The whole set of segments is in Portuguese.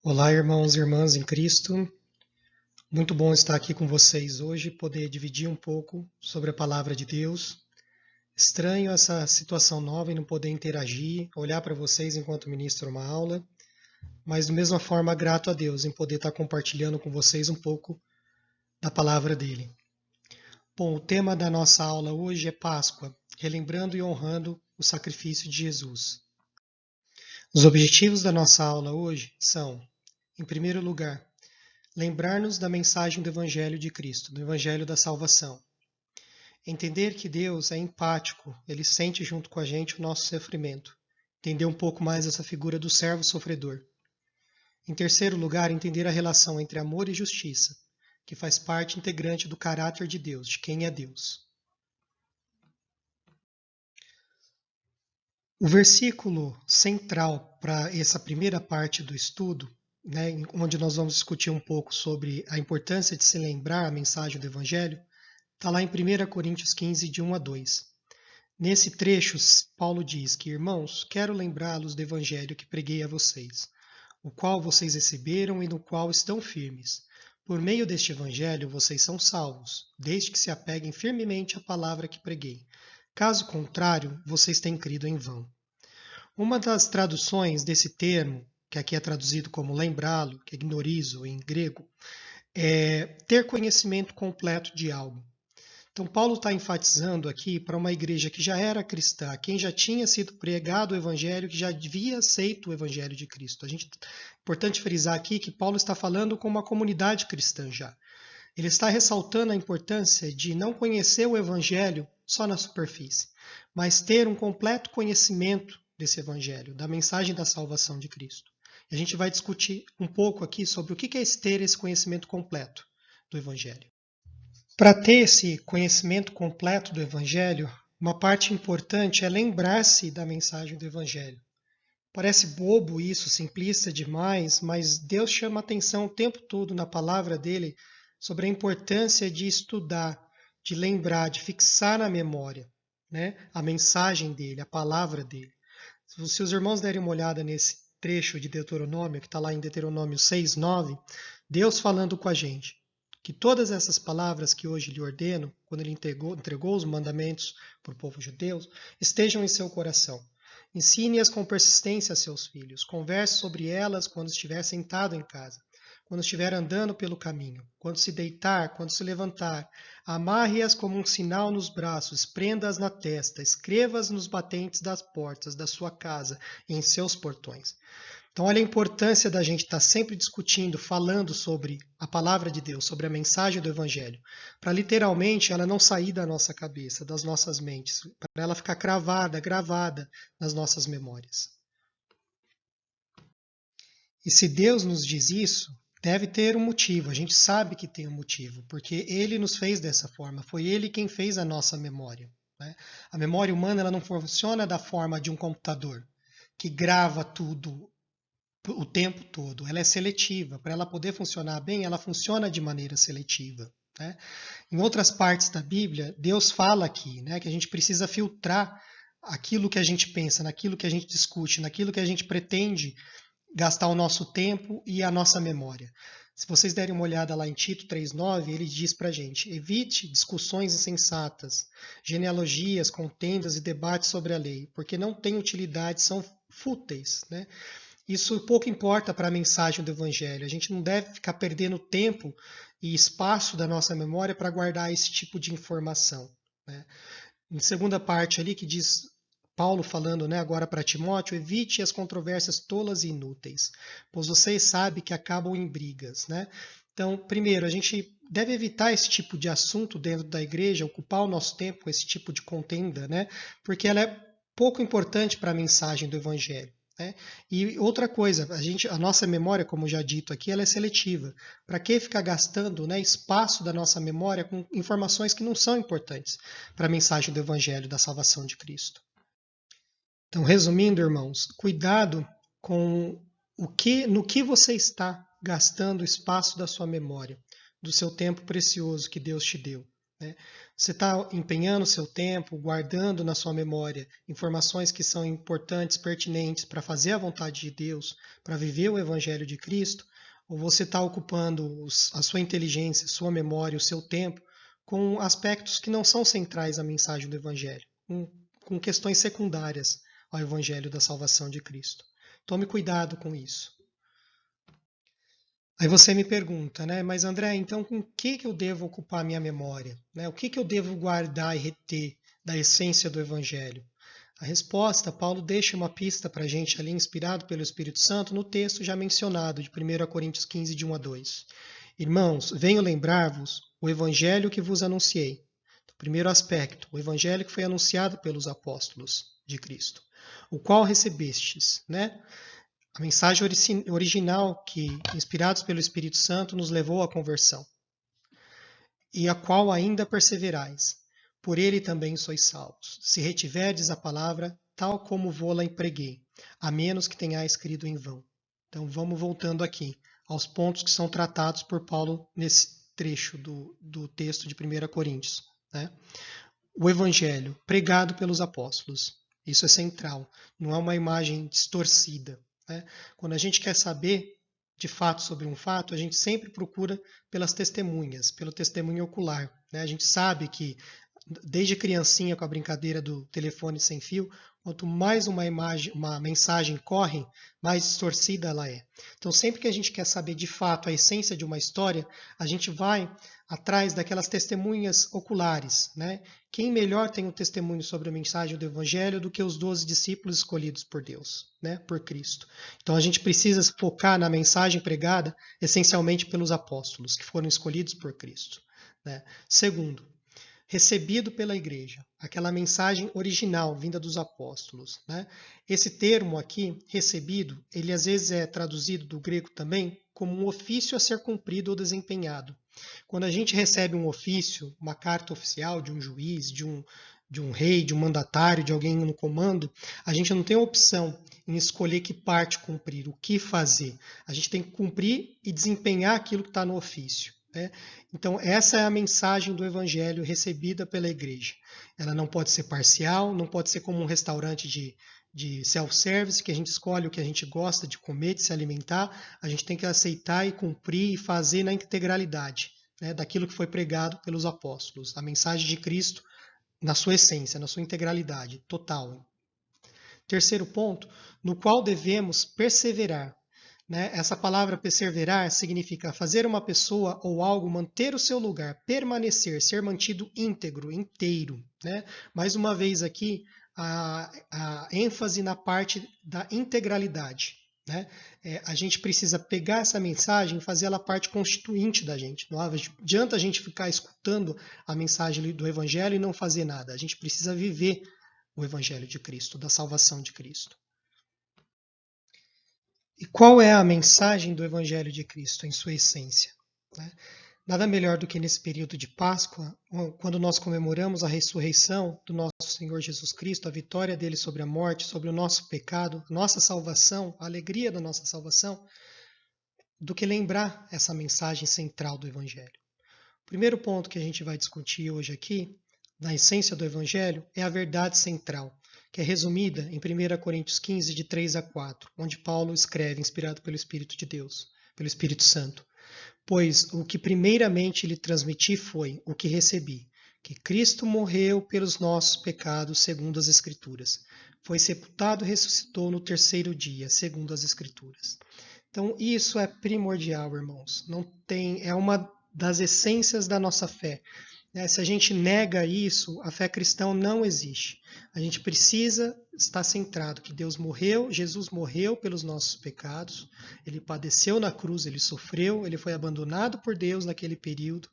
Olá, irmãos e irmãs em Cristo. Muito bom estar aqui com vocês hoje, poder dividir um pouco sobre a palavra de Deus. Estranho essa situação nova e não poder interagir, olhar para vocês enquanto ministro uma aula, mas da mesma forma grato a Deus em poder estar compartilhando com vocês um pouco da palavra dele. Bom, o tema da nossa aula hoje é Páscoa, relembrando e honrando o sacrifício de Jesus. Os objetivos da nossa aula hoje são, em primeiro lugar, lembrar-nos da mensagem do Evangelho de Cristo, do Evangelho da salvação. Entender que Deus é empático, Ele sente junto com a gente o nosso sofrimento. Entender um pouco mais essa figura do servo sofredor. Em terceiro lugar, entender a relação entre amor e justiça, que faz parte integrante do caráter de Deus, de quem é Deus. O versículo central para essa primeira parte do estudo, onde nós vamos discutir um pouco sobre a importância de se lembrar a mensagem do Evangelho, está lá em 1 Coríntios 15, de 1 a 2. Nesse trecho, Paulo diz que, irmãos, quero lembrá-los do Evangelho que preguei a vocês, o qual vocês receberam e no qual estão firmes. Por meio deste Evangelho vocês são salvos, desde que se apeguem firmemente à palavra que preguei. Caso contrário, vocês têm crido em vão. Uma das traduções desse termo, que aqui é traduzido como lembrá-lo, que é gnorizo em grego, é ter conhecimento completo de algo. Então, Paulo está enfatizando aqui para uma igreja que já era cristã, quem já tinha sido pregado o evangelho, que já havia aceito o evangelho de Cristo. É importante frisar aqui que Paulo está falando com uma comunidade cristã já. Ele está ressaltando a importância de não conhecer o evangelho só na superfície, mas ter um completo conhecimento desse evangelho, da mensagem da salvação de Cristo. E a gente vai discutir um pouco aqui sobre o que é ter esse conhecimento completo do evangelho. Para ter esse conhecimento completo do Evangelho, uma parte importante é lembrar-se da mensagem do Evangelho. Parece bobo isso, simplista demais, mas Deus chama atenção o tempo todo na palavra dele sobre a importância de estudar, de lembrar, de fixar na memória, a mensagem dele, a palavra dele. Se os irmãos derem uma olhada nesse trecho de Deuteronômio, que está lá em Deuteronômio 6:9, Deus falando com a gente, que todas essas palavras que hoje lhe ordeno, quando ele entregou os mandamentos para o povo judeu, estejam em seu coração. Ensine-as com persistência a seus filhos. Converse sobre elas quando estiver sentado em casa, quando estiver andando pelo caminho, quando se deitar, quando se levantar. Amarre-as como um sinal nos braços, prenda-as na testa, escreva-as nos batentes das portas da sua casa e em seus portões. Então, olha a importância da gente estar sempre discutindo, falando sobre a palavra de Deus, sobre a mensagem do Evangelho, para literalmente ela não sair da nossa cabeça, das nossas mentes, para ela ficar cravada, gravada nas nossas memórias. E se Deus nos diz isso, deve ter um motivo, a gente sabe que tem um motivo, porque Ele nos fez dessa forma, foi Ele quem fez a nossa memória. A memória humana ela não funciona da forma de um computador, que grava tudo o tempo todo. Ela é seletiva. Para ela poder funcionar bem, ela funciona de maneira seletiva. Em outras partes da Bíblia, Deus fala aqui que a gente precisa filtrar aquilo que a gente pensa, naquilo que a gente discute, naquilo que a gente pretende gastar o nosso tempo e a nossa memória. Se vocês derem uma olhada lá em Tito 3:9, ele diz para a gente: evite discussões insensatas, genealogias, contendas e debates sobre a lei, porque não têm utilidade, são fúteis. Isso pouco importa para a mensagem do Evangelho. A gente não deve ficar perdendo tempo e espaço da nossa memória para guardar esse tipo de informação. Em segunda parte ali que diz Paulo falando agora para Timóteo, evite as controvérsias tolas e inúteis, pois vocês sabem que acabam em brigas. Então, primeiro, a gente deve evitar esse tipo de assunto dentro da igreja, ocupar o nosso tempo com esse tipo de contenda, porque ela é pouco importante para a mensagem do Evangelho. E outra coisa, a nossa memória, como já dito aqui, ela é seletiva. Para que ficar gastando espaço da nossa memória com informações que não são importantes para a mensagem do Evangelho, da salvação de Cristo? Então, resumindo, irmãos, cuidado com no que você está gastando o espaço da sua memória, do seu tempo precioso que Deus te deu. né? Você está empenhando seu tempo, guardando na sua memória informações que são importantes, pertinentes para fazer a vontade de Deus, para viver o Evangelho de Cristo? Ou você está ocupando a sua inteligência, a sua memória, o seu tempo com aspectos que não são centrais à mensagem do Evangelho, com questões secundárias ao Evangelho da salvação de Cristo? Tome cuidado com isso. Aí você me pergunta, né? Mas André, então com o que eu devo ocupar minha memória? Né? O que eu devo guardar e reter da essência do Evangelho? A resposta, Paulo deixa uma pista para a gente ali, inspirado pelo Espírito Santo, no texto já mencionado, de 1 Coríntios 15, de 1 a 2. Irmãos, venho lembrar-vos o Evangelho que vos anunciei. Primeiro aspecto, o Evangelho que foi anunciado pelos apóstolos de Cristo, o qual recebestes, né? A mensagem original que, inspirados pelo Espírito Santo, nos levou à conversão, e a qual ainda perseverais. Por ele também sois salvos, se retiverdes a palavra tal como vô-la empreguei, a menos que tenhais crido em vão. Então vamos voltando aqui aos pontos que são tratados por Paulo nesse trecho do texto de 1 Coríntios, né? O Evangelho pregado pelos apóstolos, isso é central, não é uma imagem distorcida, né? Quando a gente quer saber de fato sobre um fato, a gente sempre procura pelas testemunhas, pelo testemunho ocular, né? A gente sabe que, desde criancinha com a brincadeira do telefone sem fio, quanto mais uma mensagem corre, mais distorcida ela é. Então, sempre que a gente quer saber de fato a essência de uma história, a gente vai atrás daquelas testemunhas oculares, né? Quem melhor tem um testemunho sobre a mensagem do Evangelho do que os 12 discípulos escolhidos por Deus, né? Por Cristo. Então a gente precisa focar na mensagem pregada essencialmente pelos apóstolos, que foram escolhidos por Cristo, né? Segundo, recebido pela igreja, aquela mensagem original vinda dos apóstolos, né? Esse termo aqui, recebido, ele às vezes é traduzido do grego também como um ofício a ser cumprido ou desempenhado. Quando a gente recebe um ofício, uma carta oficial de um juiz, de um rei, de um mandatário, de alguém no comando, a gente não tem opção em escolher que parte cumprir, o que fazer. A gente tem que cumprir e desempenhar aquilo que está no ofício, né? Então, essa é a mensagem do Evangelho recebida pela igreja. Ela não pode ser parcial, não pode ser como um restaurante de self-service, que a gente escolhe o que a gente gosta de comer, de se alimentar. A gente tem que aceitar e cumprir e fazer na integralidade, né, daquilo que foi pregado pelos apóstolos. A mensagem de Cristo na sua essência, na sua integralidade, total. Terceiro ponto, no qual devemos perseverar, né? Essa palavra perseverar significa fazer uma pessoa ou algo manter o seu lugar, permanecer, ser mantido íntegro, inteiro, né? Mais uma vez aqui, a ênfase na parte da integralidade, né? A gente precisa pegar essa mensagem e fazer ela parte constituinte da gente. Não adianta a gente ficar escutando a mensagem do Evangelho e não fazer nada. A gente precisa viver o Evangelho de Cristo, da salvação de Cristo. E qual é a mensagem do Evangelho de Cristo em sua essência, né? Nada melhor do que nesse período de Páscoa, quando nós comemoramos a ressurreição do nosso Senhor Jesus Cristo, a vitória dele sobre a morte, sobre o nosso pecado, nossa salvação, a alegria da nossa salvação, do que lembrar essa mensagem central do Evangelho. O primeiro ponto que a gente vai discutir hoje aqui, na essência do Evangelho, é a verdade central, que é resumida em 1 Coríntios 15, de 3 a 4, onde Paulo escreve, inspirado pelo Espírito de Deus, pelo Espírito Santo. Pois o que primeiramente lhe transmiti foi o que recebi, que Cristo morreu pelos nossos pecados, segundo as Escrituras. Foi sepultado e ressuscitou no terceiro dia, segundo as Escrituras. Então, isso é primordial, irmãos. Não tem, é uma das essências da nossa fé. Se a gente nega isso, a fé cristã não existe. A gente precisa estar centrado que Deus morreu, Jesus morreu pelos nossos pecados, ele padeceu na cruz, ele sofreu, ele foi abandonado por Deus naquele período,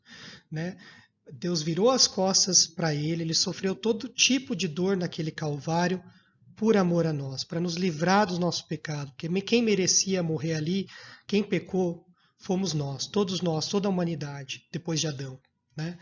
né? Deus virou as costas para ele, ele sofreu todo tipo de dor naquele Calvário por amor a nós, para nos livrar do nosso pecado. Porque quem merecia morrer ali, quem pecou, fomos nós, toda a humanidade, depois de Adão, né?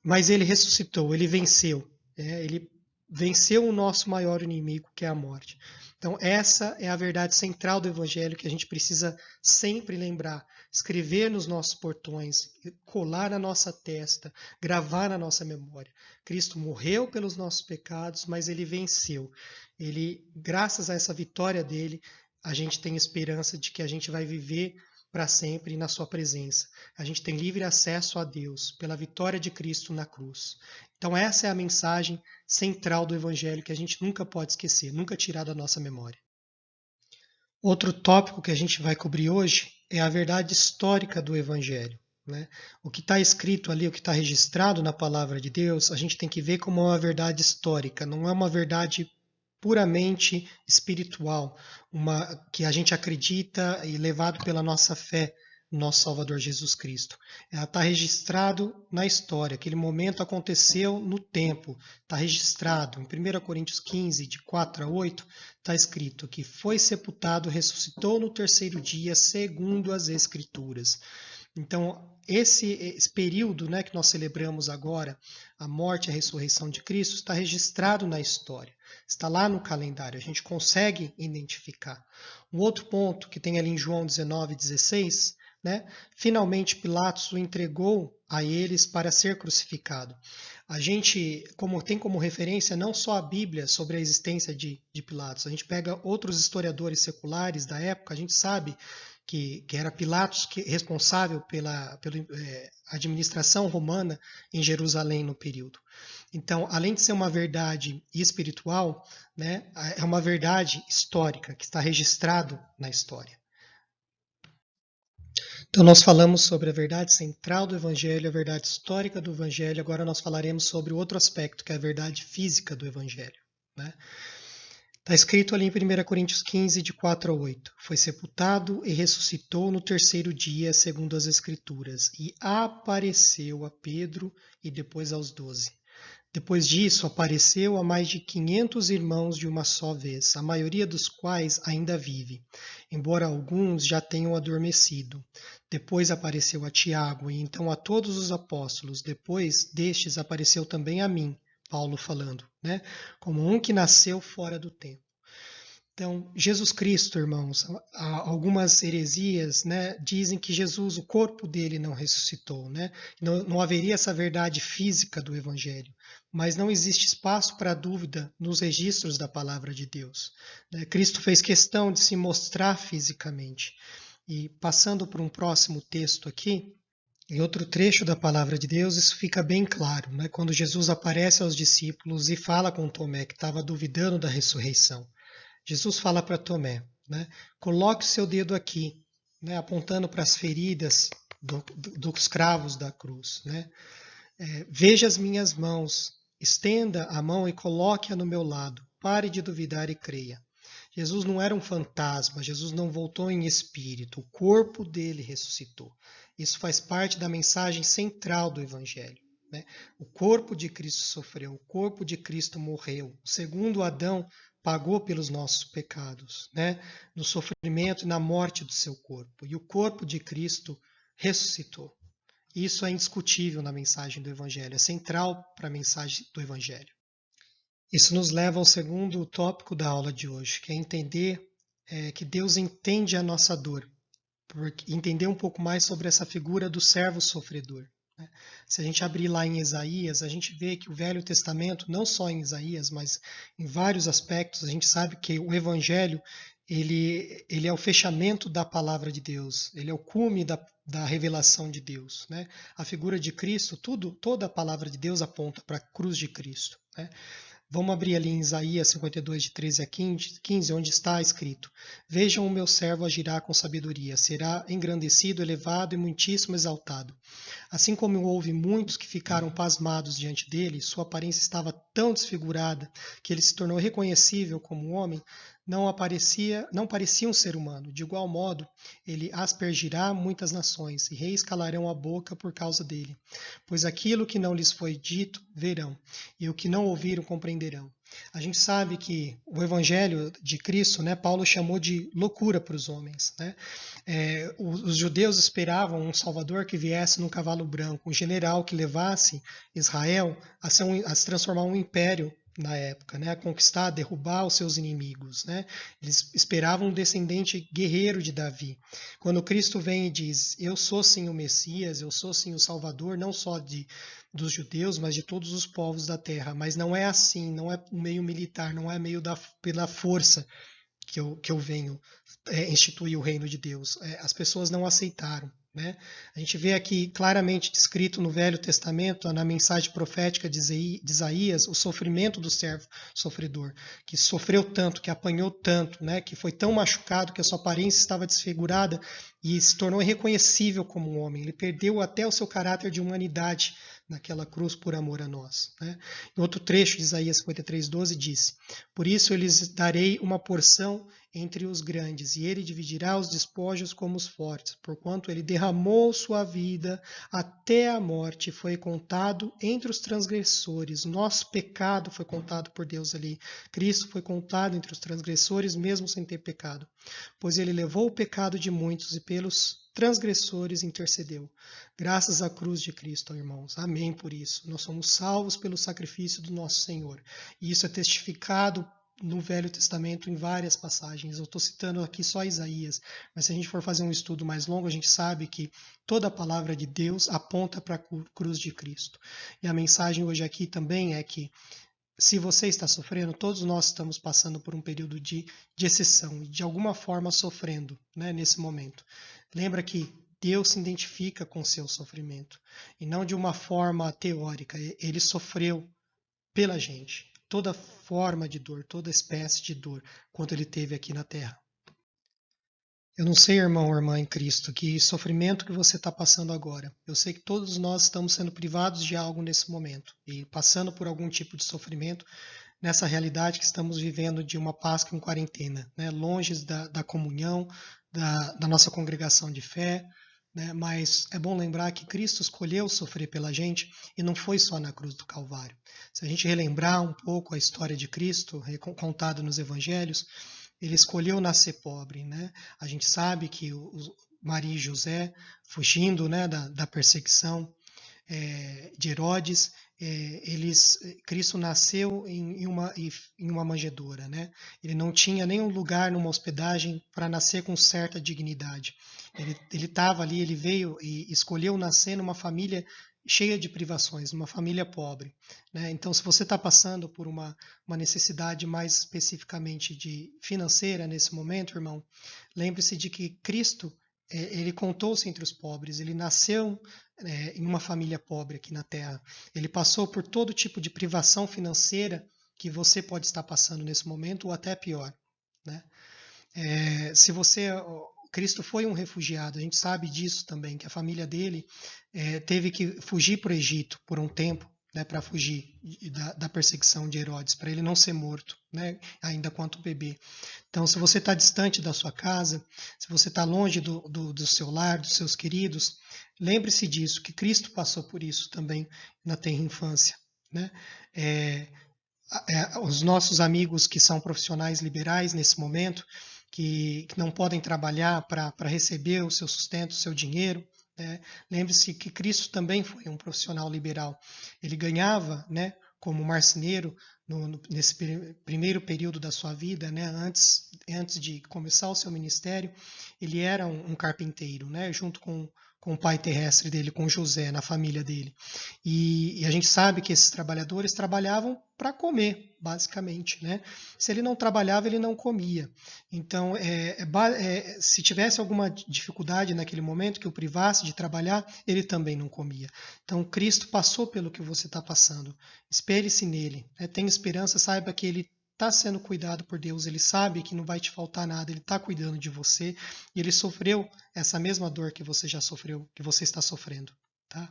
Mas ele ressuscitou, ele venceu. Ele venceu o nosso maior inimigo, que é a morte. Então, essa é a verdade central do Evangelho que a gente precisa sempre lembrar. Escrever nos nossos portões, colar na nossa testa, gravar na nossa memória. Cristo morreu pelos nossos pecados, mas ele venceu. Ele, graças a essa vitória dele, a gente tem esperança de que a gente vai viver para sempre na sua presença. A gente tem livre acesso a Deus pela vitória de Cristo na cruz. Então essa é a mensagem central do Evangelho que a gente nunca pode esquecer, nunca tirar da nossa memória. Outro tópico que a gente vai cobrir hoje é a verdade histórica do Evangelho. Né? O que está escrito ali, o que está registrado na palavra de Deus, a gente tem que ver como uma verdade histórica, não é uma verdade puramente espiritual, uma que a gente acredita e levado pela nossa fé no nosso Salvador Jesus Cristo. Ela está registrado na história, aquele momento aconteceu no tempo, está registrado. Em 1 Coríntios 15, de 4 a 8, está escrito que foi sepultado, ressuscitou no terceiro dia, segundo as Escrituras. Então, esse período, né, que nós celebramos agora, a morte e a ressurreição de Cristo, está registrado na história, está lá no calendário, a gente consegue identificar. Um outro ponto que tem ali em João 19:16, né, finalmente Pilatos o entregou a eles para ser crucificado. A gente tem como referência não só a Bíblia sobre a existência de Pilatos, a gente pega outros historiadores seculares da época, a gente sabe que era Pilatos responsável pela administração romana em Jerusalém no período. Então, além de ser uma verdade espiritual, né, é uma verdade histórica que está registrado na história. Então, nós falamos sobre a verdade central do Evangelho, a verdade histórica do Evangelho. Agora nós falaremos sobre o outro aspecto, que é a verdade física do Evangelho. Né? Está escrito ali em 1 Coríntios 15, de 4 a 8. Foi sepultado e ressuscitou no terceiro dia, segundo as Escrituras, e apareceu a Pedro e depois aos 12. Depois disso, apareceu a mais de 500 irmãos de uma só vez, a maioria dos quais ainda vive, embora alguns já tenham adormecido. Depois apareceu a Tiago e então a todos os apóstolos. Depois destes apareceu também a mim, Paulo falando, né? Como um que nasceu fora do tempo. Então, Jesus Cristo, irmãos, algumas heresias, né, dizem que Jesus, o corpo dele não ressuscitou, né? Não haveria essa verdade física do Evangelho, mas não existe espaço para dúvida nos registros da palavra de Deus. Né? Cristo fez questão de se mostrar fisicamente. E passando para um próximo texto aqui, em outro trecho da palavra de Deus, isso fica bem claro, né? Quando Jesus aparece aos discípulos e fala com Tomé, que estava duvidando da ressurreição. Jesus fala para Tomé, né? Coloque o seu dedo aqui, né? Apontando para as feridas dos cravos da cruz. Né? Veja as minhas mãos, estenda a mão e coloque-a no meu lado. Pare de duvidar e creia. Jesus não era um fantasma, Jesus não voltou em espírito, o corpo dele ressuscitou. Isso faz parte da mensagem central do Evangelho. Né? O corpo de Cristo sofreu, o corpo de Cristo morreu. O segundo Adão pagou pelos nossos pecados, né? No sofrimento e na morte do seu corpo. E o corpo de Cristo ressuscitou. Isso é indiscutível na mensagem do Evangelho, é central para a mensagem do Evangelho. Isso nos leva ao segundo tópico da aula de hoje, que é entender que Deus entende a nossa dor, entender um pouco mais sobre essa figura do servo sofredor. Né? Se a gente abrir lá em Isaías, a gente vê que o Velho Testamento, não só em Isaías, mas em vários aspectos, a gente sabe que o Evangelho ele é o fechamento da palavra de Deus, ele é o cume da revelação de Deus. Né? A figura de Cristo, toda a palavra de Deus aponta para a cruz de Cristo. Né? Vamos abrir ali em Isaías 52, de 13 a 15, onde está escrito: Vejam, o meu servo agirá com sabedoria, será engrandecido, elevado e muitíssimo exaltado. Assim como houve muitos que ficaram pasmados diante dele, sua aparência estava tão desfigurada que ele se tornou reconhecível como homem, não parecia um ser humano. De igual modo, ele aspergirá muitas nações, e reis calarão a boca por causa dele. Pois aquilo que não lhes foi dito, verão, e o que não ouviram, compreenderão. A gente sabe que o Evangelho de Cristo, né, Paulo chamou de loucura para os homens. Né? Os judeus esperavam um Salvador que viesse num cavalo branco, um general que levasse Israel a se transformar em um império na época, né? A conquistar, derrubar os seus inimigos, né? Eles esperavam um descendente guerreiro de Davi. Quando Cristo vem e diz: Eu sou sim o Messias, eu sou sim o Salvador, não só dos judeus, mas de todos os povos da terra. Mas não é assim, não é o meio militar, não é meio pela força que eu venho instituir o reino de Deus. As pessoas não aceitaram. Né? A gente vê aqui claramente descrito no Velho Testamento, na mensagem profética de Isaías, o sofrimento do servo sofredor, que sofreu tanto, que apanhou tanto, né? Que foi tão machucado que a sua aparência estava desfigurada e se tornou irreconhecível como um homem. Ele perdeu até o seu caráter de humanidade naquela cruz por amor a nós. Né? Em outro trecho de Isaías 53:12 disse: Por isso eu lhes darei uma porção entre os grandes, e ele dividirá os despojos como os fortes, porquanto ele derramou sua vida até a morte, foi contado entre os transgressores. Nosso pecado foi contado por Deus ali. Cristo foi contado entre os transgressores, mesmo sem ter pecado. Pois ele levou o pecado de muitos e pelos transgressores intercedeu. Graças à cruz de Cristo, irmãos. Amém por isso. Nós somos salvos pelo sacrifício do nosso Senhor. E isso é testificado no Velho Testamento em várias passagens. Eu estou citando aqui só Isaías, mas se a gente for fazer um estudo mais longo, a gente sabe que toda a palavra de Deus aponta para a cruz de Cristo. E a mensagem hoje aqui também é que se você está sofrendo, todos nós estamos passando por um período de exceção e de alguma forma sofrendo, né, nesse momento. Lembra que Deus se identifica com o seu sofrimento e não de uma forma teórica. Ele sofreu pela gente. Toda forma de dor, toda espécie de dor, quanto ele teve aqui na Terra. Eu não sei, irmão ou irmã em Cristo, que sofrimento que você está passando agora. Eu sei que todos nós estamos sendo privados de algo nesse momento e passando por algum tipo de sofrimento nessa realidade que estamos vivendo de uma Páscoa em quarentena, né? Longe da comunhão, da nossa congregação de fé, né? Mas é bom lembrar que Cristo escolheu sofrer pela gente e não foi só na cruz do Calvário. Se a gente relembrar um pouco a história de Cristo, contada nos Evangelhos, ele escolheu nascer pobre, né? A gente sabe que Maria e José, fugindo, né, da perseguição de Herodes, Cristo nasceu em uma manjedoura, né? Ele não tinha nenhum lugar numa hospedagem para nascer com certa dignidade. Ele estava ali, ele veio e escolheu nascer numa família cheia de privações, uma família pobre, né? Então, se você está passando por uma necessidade mais especificamente de financeira nesse momento, irmão, lembre-se de que Cristo ele contou-se entre os pobres, ele nasceu em uma família pobre aqui na Terra. Ele passou por todo tipo de privação financeira que você pode estar passando nesse momento, ou até pior. Né? Se você. Cristo foi um refugiado, a gente sabe disso também, que a família dele teve que fugir para o Egito por um tempo, né, para fugir da perseguição de Herodes, para ele não ser morto, né, ainda quanto bebê. Então, se você está distante da sua casa, se você está longe do seu lar, dos seus queridos, lembre-se disso, que Cristo passou por isso também na tenra infância. Né? Os nossos amigos que são profissionais liberais nesse momento, que não podem trabalhar para receber o seu sustento, o seu dinheiro, lembre-se que Cristo também foi um profissional liberal. Ele ganhava, né, como marceneiro nesse primeiro período da sua vida, né, antes de começar o seu ministério, ele era um carpinteiro, né, junto com o pai terrestre dele, com José, na família dele. E a gente sabe que esses trabalhadores trabalhavam para comer, basicamente. Né? Se ele não trabalhava, ele não comia. Então, se tivesse alguma dificuldade naquele momento que o privasse de trabalhar, ele também não comia. Então, Cristo passou pelo que você está passando. Espere-se nele. Né? Tenha esperança, saiba que ele está sendo cuidado por Deus, ele sabe que não vai te faltar nada, ele está cuidando de você e ele sofreu essa mesma dor que você já sofreu, que você está sofrendo. Tá?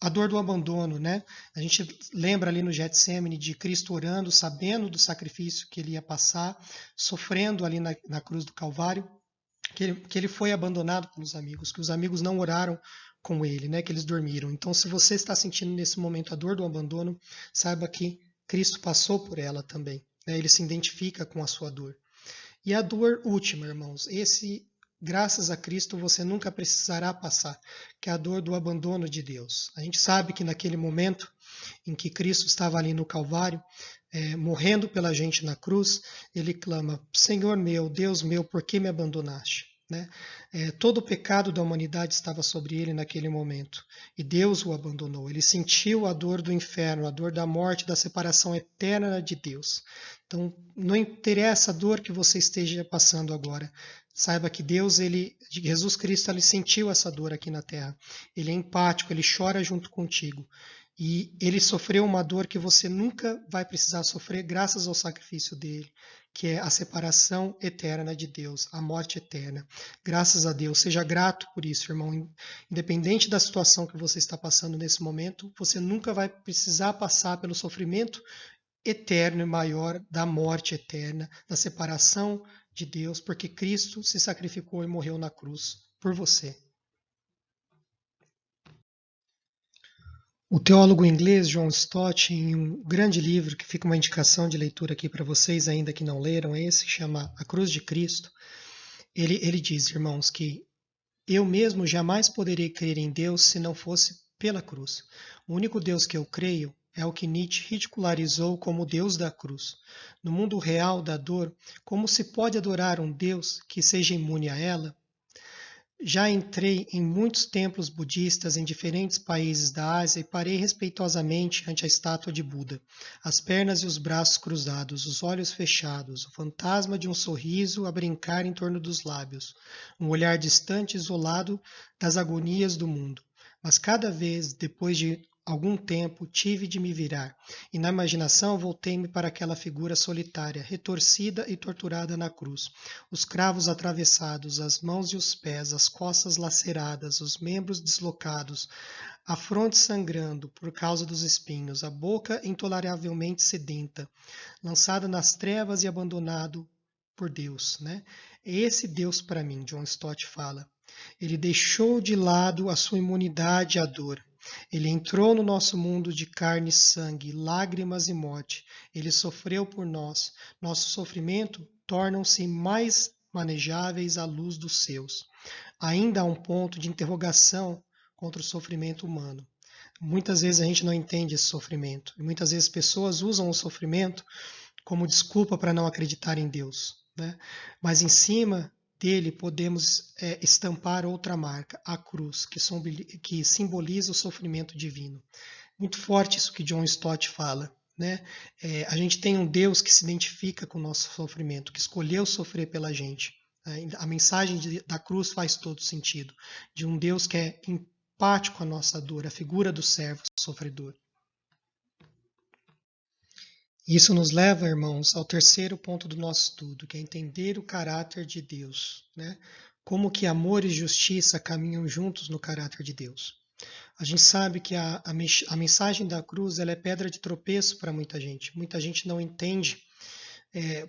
A dor do abandono, né? A gente lembra ali no Getsemane de Cristo orando, sabendo do sacrifício que ele ia passar, sofrendo ali na cruz do Calvário, que ele foi abandonado pelos amigos, que os amigos não oraram com ele, né? Que eles dormiram. Então, se você está sentindo nesse momento a dor do abandono, saiba que Cristo passou por ela também. Né? Ele se identifica com a sua dor. E a dor última, irmãos, esse graças a Cristo, você nunca precisará passar, que é a dor do abandono de Deus. A gente sabe que naquele momento em que Cristo estava ali no Calvário, morrendo pela gente na cruz, ele clama: Senhor meu, Deus meu, por que me abandonaste? Né? Todo o pecado da humanidade estava sobre ele naquele momento e Deus o abandonou. Ele sentiu a dor do inferno, a dor da morte, da separação eterna de Deus. Então, não interessa a dor que você esteja passando agora. Saiba que Deus, Jesus Cristo, ele sentiu essa dor aqui na terra. Ele é empático, ele chora junto contigo. E ele sofreu uma dor que você nunca vai precisar sofrer graças ao sacrifício dele, que é a separação eterna de Deus, a morte eterna. Graças a Deus, seja grato por isso, irmão. Independente da situação que você está passando nesse momento, você nunca vai precisar passar pelo sofrimento eterno e maior da morte eterna, da separação de Deus, porque Cristo se sacrificou e morreu na cruz por você. O teólogo inglês John Stott, em um grande livro que fica uma indicação de leitura aqui para vocês ainda que não leram, esse que chama A Cruz de Cristo, ele diz, irmãos, que eu mesmo jamais poderei crer em Deus se não fosse pela cruz. O único Deus que eu creio é o que Nietzsche ridicularizou como o Deus da cruz. No mundo real da dor, como se pode adorar um Deus que seja imune a ela? Já entrei em muitos templos budistas em diferentes países da Ásia e parei respeitosamente ante a estátua de Buda, as pernas e os braços cruzados, os olhos fechados, o fantasma de um sorriso a brincar em torno dos lábios, um olhar distante e isolado das agonias do mundo. Mas cada vez, depois de algum tempo, tive de me virar, e na imaginação voltei-me para aquela figura solitária, retorcida e torturada na cruz, os cravos atravessados, as mãos e os pés, as costas laceradas, os membros deslocados, a fronte sangrando por causa dos espinhos, a boca intoleravelmente sedenta, lançada nas trevas e abandonado por Deus, né? Esse Deus para mim, John Stott fala. Ele deixou de lado a sua imunidade à dor. Ele entrou no nosso mundo de carne e sangue, lágrimas e morte. Ele sofreu por nós. Nosso sofrimento tornam-se mais manejáveis à luz dos seus. Ainda há um ponto de interrogação contra o sofrimento humano. Muitas vezes a gente não entende esse sofrimento. E muitas vezes pessoas usam o sofrimento como desculpa para não acreditar em Deus, né? Mas em cima dele podemos estampar outra marca, a cruz, que simboliza o sofrimento divino. Muito forte isso que John Stott fala, né? A gente tem um Deus que se identifica com o nosso sofrimento, que escolheu sofrer pela gente. A mensagem da cruz faz todo sentido, de um Deus que é empático à nossa dor, a figura do servo sofredor. Isso nos leva, irmãos, ao terceiro ponto do nosso estudo, que é entender o caráter de Deus, né? Como que amor e justiça caminham juntos no caráter de Deus. A gente sabe que a mensagem da cruz ela é pedra de tropeço para muita gente. Muita gente não entende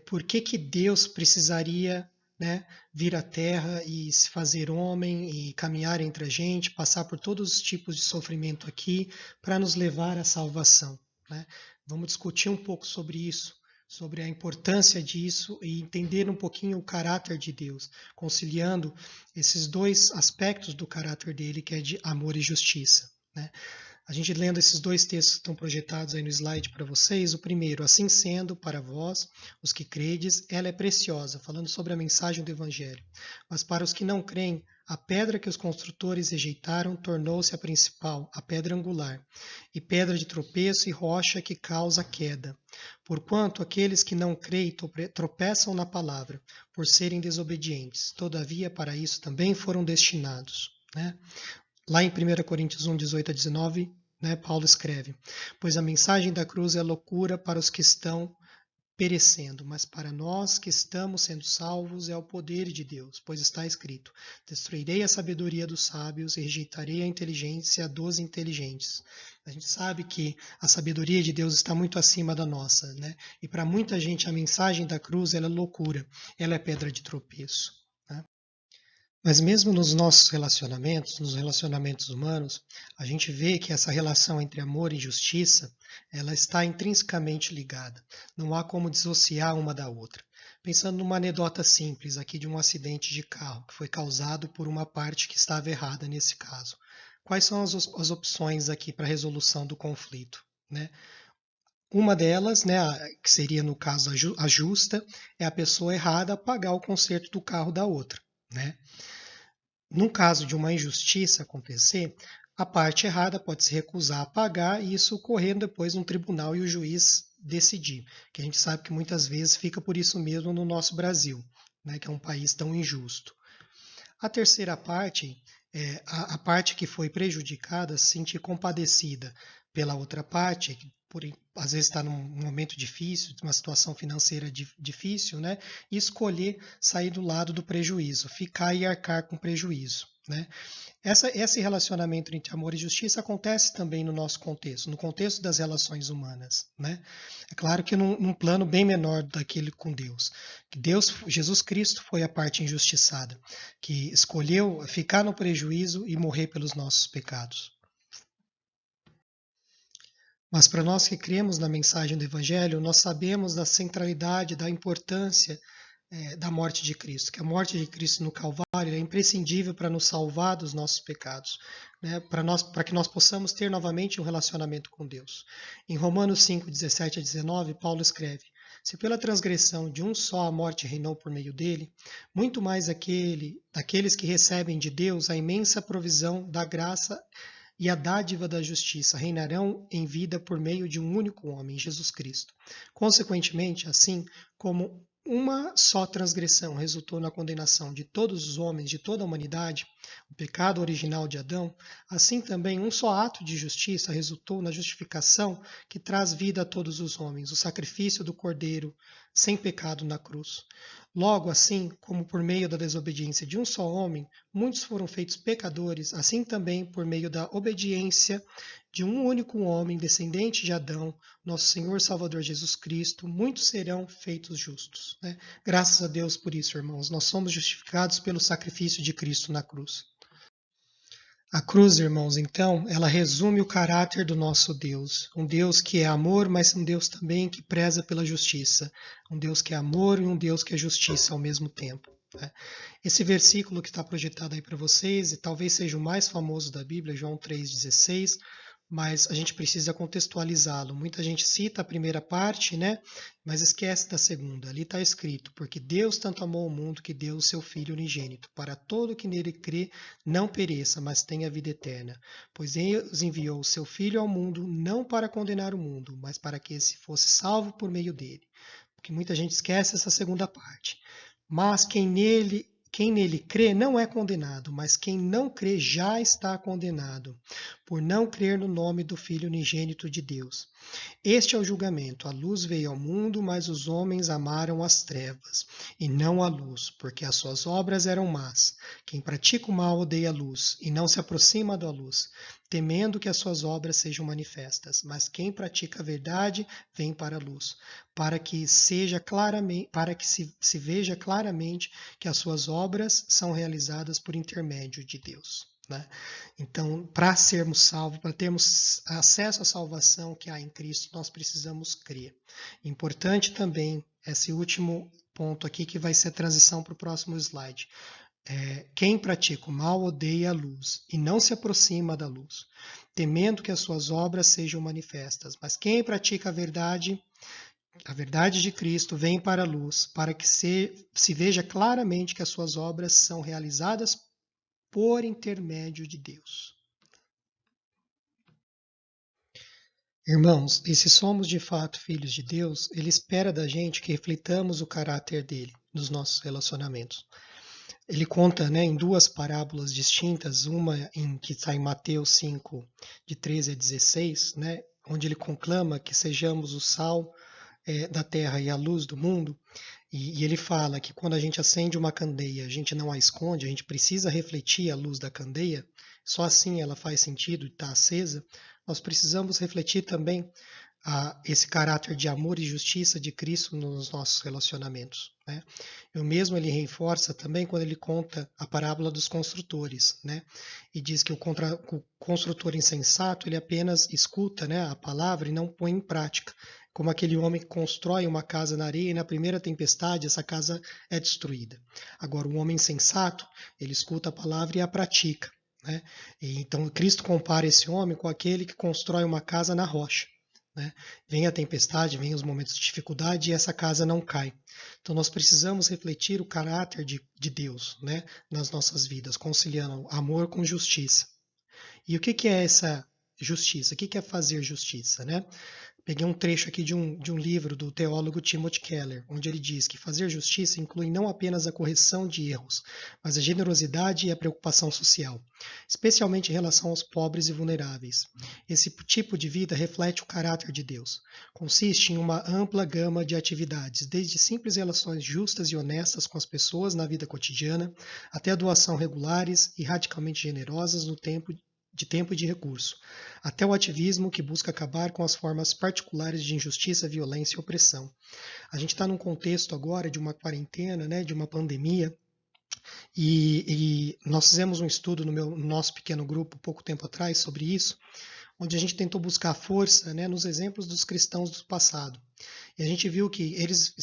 por que Deus precisaria, né, vir à Terra e se fazer homem e caminhar entre a gente, passar por todos os tipos de sofrimento aqui para nos levar à salvação, né? Vamos discutir um pouco sobre isso, sobre a importância disso e entender um pouquinho o caráter de Deus, conciliando esses dois aspectos do caráter dele, que é de amor e justiça, né? A gente lendo esses dois textos que estão projetados aí no slide para vocês, o primeiro, assim sendo, para vós, os que credes, ela é preciosa, falando sobre a mensagem do Evangelho. Mas para os que não creem, a pedra que os construtores rejeitaram tornou-se a principal, a pedra angular, e pedra de tropeço e rocha que causa queda. Porquanto aqueles que não creem tropeçam na palavra, por serem desobedientes. Todavia, para isso também foram destinados, né? Lá em 1 Coríntios 1, 18 a 19, né, Paulo escreve: Pois a mensagem da cruz é loucura para os que estão perecendo, mas para nós que estamos sendo salvos é o poder de Deus, pois está escrito: Destruirei a sabedoria dos sábios e rejeitarei a inteligência dos inteligentes. A gente sabe que a sabedoria de Deus está muito acima da nossa, né? E para muita gente a mensagem da cruz ela é loucura, ela é pedra de tropeço, né? Mas mesmo nos relacionamentos humanos, a gente vê que essa relação entre amor e justiça, ela está intrinsecamente ligada. Não há como dissociar uma da outra. Pensando numa anedota simples aqui de um acidente de carro que foi causado por uma parte que estava errada nesse caso. Quais são as opções aqui para resolução do conflito, né? Uma delas, né, que seria no caso a justa, é a pessoa errada pagar o conserto do carro da outra, né? No caso de uma injustiça acontecer, a parte errada pode se recusar a pagar e isso ocorrer depois no tribunal e o juiz decidir, que a gente sabe que muitas vezes fica por isso mesmo no nosso Brasil, né, que é um país tão injusto. A terceira parte é a parte que foi prejudicada se sentir compadecida pela outra parte, que às vezes está num momento difícil, uma situação financeira difícil, né? E escolher sair do lado do prejuízo, ficar e arcar com prejuízo, né? Esse relacionamento entre amor e justiça acontece também no nosso contexto, no contexto das relações humanas, né? É claro que num plano bem menor daquele com Deus. Jesus Cristo foi a parte injustiçada, que escolheu ficar no prejuízo e morrer pelos nossos pecados. Mas para nós que cremos na mensagem do Evangelho, nós sabemos da centralidade, da importância da morte de Cristo, que a morte de Cristo no Calvário é imprescindível para nos salvar dos nossos pecados, né? Para que nós possamos ter novamente um relacionamento com Deus. Em Romanos 5, 17 a 19, Paulo escreve: Se pela transgressão de um só a morte reinou por meio dele, muito mais daqueles que recebem de Deus a imensa provisão da graça e a dádiva da justiça reinarão em vida por meio de um único homem, Jesus Cristo. Consequentemente, assim como uma só transgressão resultou na condenação de todos os homens, de toda a humanidade, o pecado original de Adão, assim também um só ato de justiça resultou na justificação que traz vida a todos os homens, o sacrifício do Cordeiro sem pecado na cruz. Logo, assim como por meio da desobediência de um só homem, muitos foram feitos pecadores, assim também por meio da obediência de um único homem, descendente de Adão, nosso Senhor Salvador Jesus Cristo, muitos serão feitos justos, né? Graças a Deus por isso, irmãos. Nós somos justificados pelo sacrifício de Cristo na cruz. A cruz, irmãos, então, ela resume o caráter do nosso Deus. Um Deus que é amor, mas um Deus também que preza pela justiça. Um Deus que é amor e um Deus que é justiça ao mesmo tempo, né? Esse versículo que está projetado aí para vocês, e talvez seja o mais famoso da Bíblia, João 3,16, mas a gente precisa contextualizá-lo. Muita gente cita a primeira parte, né? Mas esquece da segunda. Ali está escrito: porque Deus tanto amou o mundo que deu o seu Filho unigênito, para todo que nele crê não pereça, mas tenha vida eterna. Pois Deus enviou o seu Filho ao mundo não para condenar o mundo, mas para que esse fosse salvo por meio dele. Porque muita gente esquece essa segunda parte. Mas quem nele crê não é condenado, mas quem não crê já está condenado, por não crer no nome do Filho unigênito de Deus. Este é o julgamento. A luz veio ao mundo, mas os homens amaram as trevas, e não a luz, porque as suas obras eram más. Quem pratica o mal odeia a luz, e não se aproxima da luz, temendo que as suas obras sejam manifestas. Mas quem pratica a verdade vem para a luz, para que se veja claramente que as suas obras são realizadas por intermédio de Deus, né? Então, para sermos salvos, para termos acesso à salvação que há em Cristo, nós precisamos crer. Importante também esse último ponto aqui, que vai ser a transição para o próximo slide. Quem pratica o mal odeia a luz e não se aproxima da luz, temendo que as suas obras sejam manifestas. Mas quem pratica a verdade de Cristo, vem para a luz, para que se veja claramente que as suas obras são realizadas por intermédio de Deus. Irmãos, e se somos de fato filhos de Deus, Ele espera da gente que reflitamos o caráter dele nos nossos relacionamentos. Ele conta, né, em duas parábolas distintas, uma que está em Mateus 5, de 13 a 16, né, onde ele conclama que sejamos o sal da terra e a luz do mundo. E ele fala que quando a gente acende uma candeia, a gente não a esconde, a gente precisa refletir a luz da candeia, só assim ela faz sentido e está acesa. Nós precisamos refletir também esse caráter de amor e justiça de Cristo nos nossos relacionamentos, né? E o mesmo ele reforça também quando ele conta a parábola dos construtores, né? E diz que o construtor insensato ele apenas escuta, né, a palavra e não põe em prática. como aquele homem que constrói uma casa na areia e na primeira tempestade essa casa é destruída. Agora, o homem sensato, ele escuta a palavra e a pratica, né? E então, Cristo compara esse homem com aquele que constrói uma casa na rocha. Né? Vem a tempestade, vem os momentos de dificuldade e essa casa não cai. Então nós precisamos refletir o caráter de Deus, né, nas nossas vidas, conciliando amor com justiça. E o que é essa justiça? O que é fazer justiça? Né? Peguei um trecho aqui de um livro do teólogo Timothy Keller, onde ele diz que fazer justiça inclui não apenas a correção de erros, mas a generosidade e a preocupação social, especialmente em relação aos pobres e vulneráveis. Esse tipo de vida reflete o caráter de Deus. Consiste em uma ampla gama de atividades, desde simples relações justas e honestas com as pessoas na vida cotidiana, até a doação regulares e radicalmente generosas no tempo e de recurso, até o ativismo que busca acabar com as formas particulares de injustiça, violência e opressão. A gente está num contexto agora de uma quarentena, né, de uma pandemia, e nós fizemos um estudo no nosso pequeno grupo pouco tempo atrás sobre isso, onde a gente tentou buscar força, né, nos exemplos dos cristãos do passado. E a gente viu que eles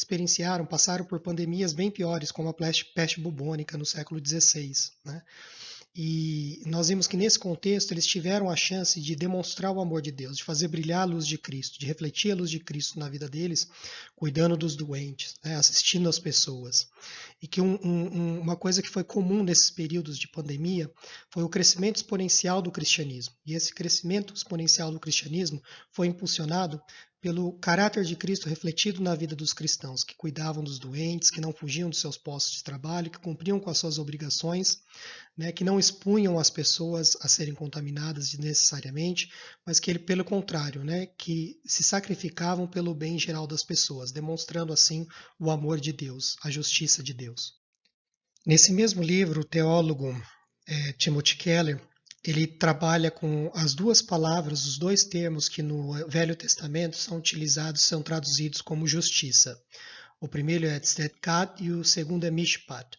passaram por pandemias bem piores, como a peste bubônica no século XVI, né? E nós vimos que nesse contexto eles tiveram a chance de demonstrar o amor de Deus, de fazer brilhar a luz de Cristo, de refletir a luz de Cristo na vida deles, cuidando dos doentes, né, assistindo as pessoas. E que uma coisa que foi comum nesses períodos de pandemia foi o crescimento exponencial do cristianismo. E esse crescimento exponencial do cristianismo foi impulsionado pelo caráter de Cristo refletido na vida dos cristãos, que cuidavam dos doentes, que não fugiam dos seus postos de trabalho, que cumpriam com as suas obrigações, né, que não expunham as pessoas a serem contaminadas desnecessariamente, mas que, pelo contrário, né, que se sacrificavam pelo bem geral das pessoas, demonstrando assim o amor de Deus, a justiça de Deus. Nesse mesmo livro, o teólogo Timothy Keller, ele trabalha com as duas palavras, os dois termos que no Velho Testamento são utilizados, são traduzidos como justiça. O primeiro é tzedkat e o segundo é mishpat.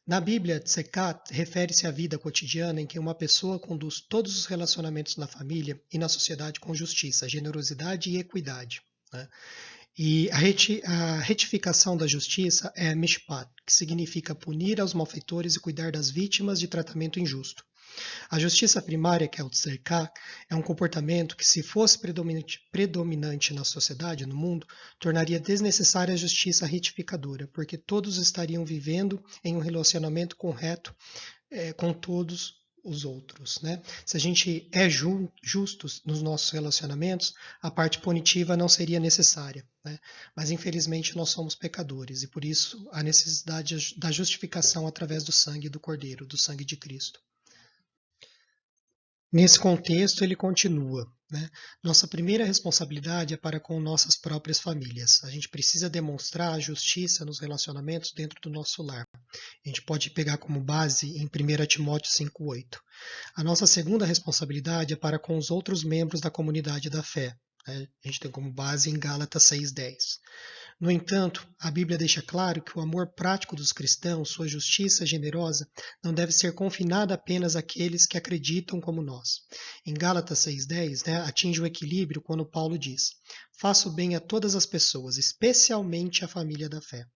Na Bíblia, tzedkat refere-se à vida cotidiana em que uma pessoa conduz todos os relacionamentos na família e na sociedade com justiça, generosidade e equidade. Né? E a retificação da justiça é mishpat, que significa punir aos malfeitores e cuidar das vítimas de tratamento injusto. A justiça primária, que é o tzedakah, é um comportamento que, se fosse predominante na sociedade, no mundo, tornaria desnecessária a justiça retificadora, porque todos estariam vivendo em um relacionamento correto com todos os outros. Né? Se a gente é justos nos nossos relacionamentos, a parte punitiva não seria necessária. Né? Mas, infelizmente, nós somos pecadores e, por isso, a necessidade da justificação através do sangue do Cordeiro, do sangue de Cristo. Nesse contexto, ele continua, né? Nossa primeira responsabilidade é para com nossas próprias famílias. A gente precisa demonstrar a justiça nos relacionamentos dentro do nosso lar. A gente pode pegar como base em 1 Timóteo 5,8. A nossa segunda responsabilidade é para com os outros membros da comunidade da fé. Né? A gente tem como base em Gálatas 6,10. No entanto, a Bíblia deixa claro que o amor prático dos cristãos, sua justiça generosa, não deve ser confinada apenas àqueles que acreditam como nós. Em Gálatas 6,10, né, atinge o equilíbrio quando Paulo diz: faça o bem a todas as pessoas, especialmente à família da fé.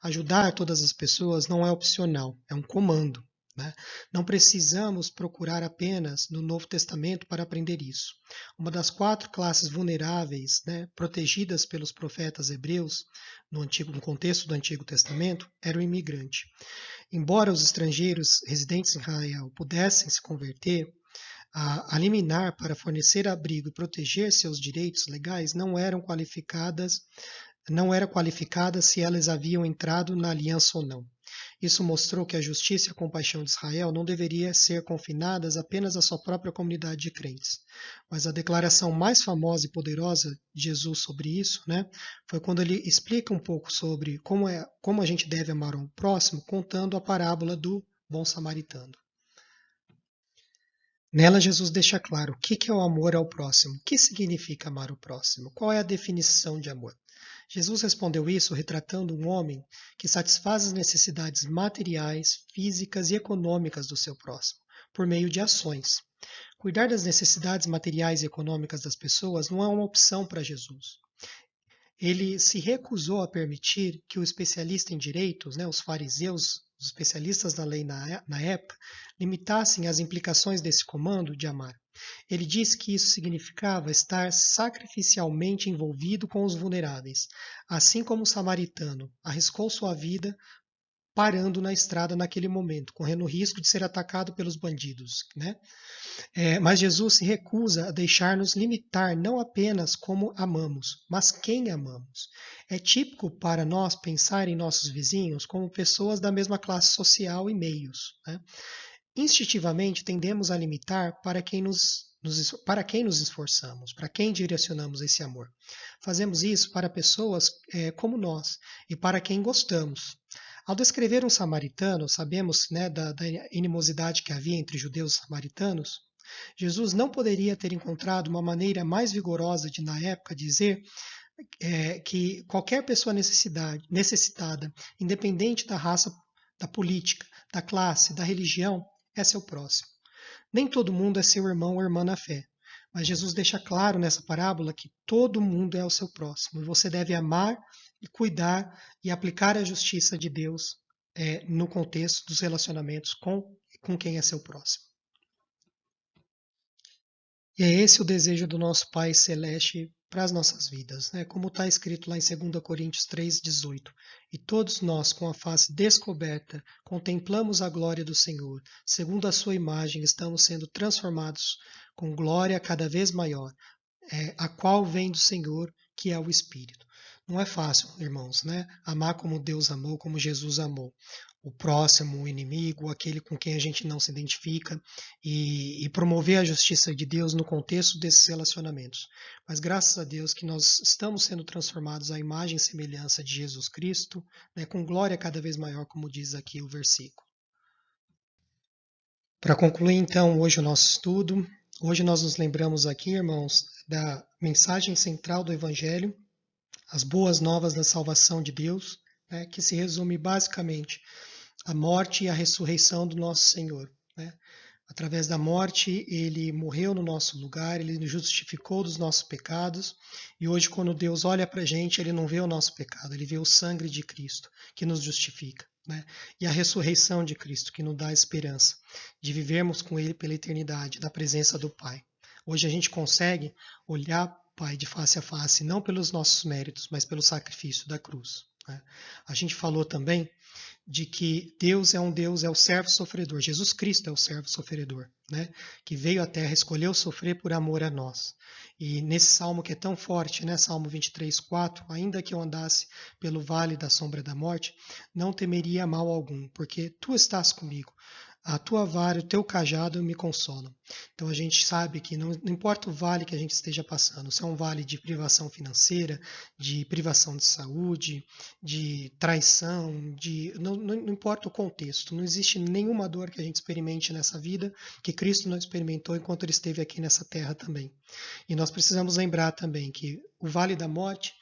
Ajudar todas as pessoas não é opcional, é um comando. Né? Não precisamos procurar apenas no Novo Testamento para aprender isso. Uma das 4 classes vulneráveis, né, protegidas pelos profetas hebreus no contexto do Antigo Testamento, era o imigrante. Embora os estrangeiros residentes em Israel pudessem se converter, a liminar para fornecer abrigo e proteger seus direitos legais não era qualificada se elas haviam entrado na aliança ou não. Isso mostrou que a justiça e a compaixão de Israel não deveriam ser confinadas apenas à sua própria comunidade de crentes. Mas a declaração mais famosa e poderosa de Jesus sobre isso, né, foi quando ele explica um pouco sobre como a gente deve amar o próximo, contando a parábola do bom samaritano. Nela, Jesus deixa claro o que é o amor ao próximo, o que significa amar o próximo, qual é a definição de amor. Jesus respondeu isso retratando um homem que satisfaz as necessidades materiais, físicas e econômicas do seu próximo, por meio de ações. Cuidar das necessidades materiais e econômicas das pessoas não é uma opção para Jesus. ele se recusou a permitir que o especialista em direitos, né, os fariseus, os especialistas da lei na época, limitassem as implicações desse comando de amar. Ele disse que isso significava estar sacrificialmente envolvido com os vulneráveis, assim como o samaritano arriscou sua vida parando na estrada naquele momento, correndo o risco de ser atacado pelos bandidos, né? Mas Jesus se recusa a deixar-nos limitar não apenas como amamos, mas quem amamos. É típico para nós pensar em nossos vizinhos como pessoas da mesma classe social e meios, né? Instintivamente tendemos a limitar para quem nos esforçamos, para quem direcionamos esse amor. Fazemos isso para pessoas como nós e para quem gostamos. Ao descrever um samaritano, sabemos, né, da animosidade que havia entre judeus e samaritanos. Jesus não poderia ter encontrado uma maneira mais vigorosa de, na época, dizer que qualquer pessoa necessitada, independente da raça, da política, da classe, da religião, é seu próximo. Nem todo mundo é seu irmão ou irmã na fé, mas Jesus deixa claro nessa parábola que todo mundo é o seu próximo e você deve amar e cuidar e aplicar a justiça de Deus no contexto dos relacionamentos com quem é seu próximo. E é esse o desejo do nosso Pai Celeste para as nossas vidas, né? Como está escrito lá em 2 Coríntios 3,18. E todos nós, com a face descoberta, contemplamos a glória do Senhor. Segundo a sua imagem, estamos sendo transformados com glória cada vez maior, a qual vem do Senhor, que é o Espírito. Não é fácil, irmãos, né? Amar como Deus amou, como Jesus amou. O próximo, o inimigo, aquele com quem a gente não se identifica, e promover a justiça de Deus no contexto desses relacionamentos. Mas graças a Deus que nós estamos sendo transformados à imagem e semelhança de Jesus Cristo, né, com glória cada vez maior, como diz aqui o versículo. Para concluir, então, hoje o nosso estudo, hoje nós nos lembramos aqui, irmãos, da mensagem central do Evangelho, as boas novas da salvação de Deus, né, que se resume basicamente à morte e à ressurreição do nosso Senhor, né? Através da morte, ele morreu no nosso lugar, ele nos justificou dos nossos pecados, e hoje, quando Deus olha para a gente, ele não vê o nosso pecado, ele vê o sangue de Cristo, que nos justifica, né? E a ressurreição de Cristo, que nos dá a esperança de vivermos com ele pela eternidade, na presença do Pai. Hoje a gente consegue olhar Pai de face a face, não pelos nossos méritos, mas pelo sacrifício da cruz, né? A gente falou também de que Deus, é o servo sofredor. Jesus Cristo é o servo sofredor, né? Que veio à terra, escolheu sofrer por amor a nós. E nesse salmo que é tão forte, né? Salmo 23:4, ainda que eu andasse pelo vale da sombra da morte, não temeria mal algum, porque tu estás comigo. A tua vara e o teu cajado me consolam. Então a gente sabe que não importa o vale que a gente esteja passando, se é um vale de privação financeira, de privação de saúde, de traição, não importa o contexto, não existe nenhuma dor que a gente experimente nessa vida que Cristo não experimentou enquanto ele esteve aqui nessa terra também. E nós precisamos lembrar também que o vale da morte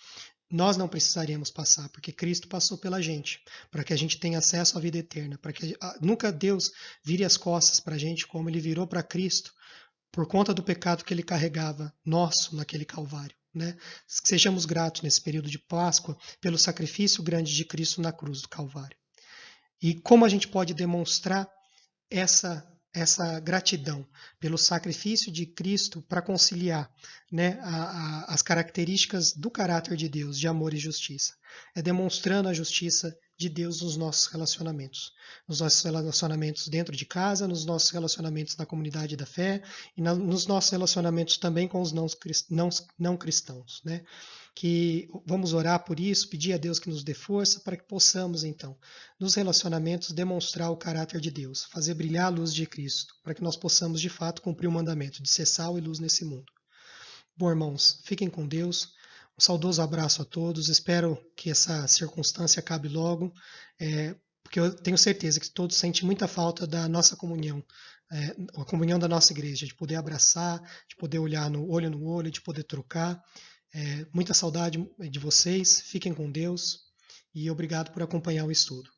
nós não precisaríamos passar, porque Cristo passou pela gente, para que a gente tenha acesso à vida eterna, para que nunca Deus vire as costas para a gente como ele virou para Cristo, por conta do pecado que ele carregava, nosso, naquele Calvário, né? Sejamos gratos nesse período de Páscoa pelo sacrifício grande de Cristo na cruz do Calvário. E como a gente pode demonstrar essa gratidão pelo sacrifício de Cristo para conciliar, né, as características do caráter de Deus, de amor e justiça. É demonstrando a justiça de Deus nos nossos relacionamentos dentro de casa, nos nossos relacionamentos na comunidade da fé e nos nossos relacionamentos também com os não cristãos, né? Que vamos orar por isso, pedir a Deus que nos dê força para que possamos, então, nos relacionamentos, demonstrar o caráter de Deus, fazer brilhar a luz de Cristo, para que nós possamos, de fato, cumprir o mandamento de ser sal e luz nesse mundo. Bom, irmãos, fiquem com Deus. Um saudoso abraço a todos. Espero que essa circunstância acabe logo, porque eu tenho certeza que todos sentem muita falta da nossa comunhão, a comunhão da nossa igreja, de poder abraçar, de poder olhar no olho, de poder trocar. Muita saudade de vocês. Fiquem com Deus e obrigado por acompanhar o estudo.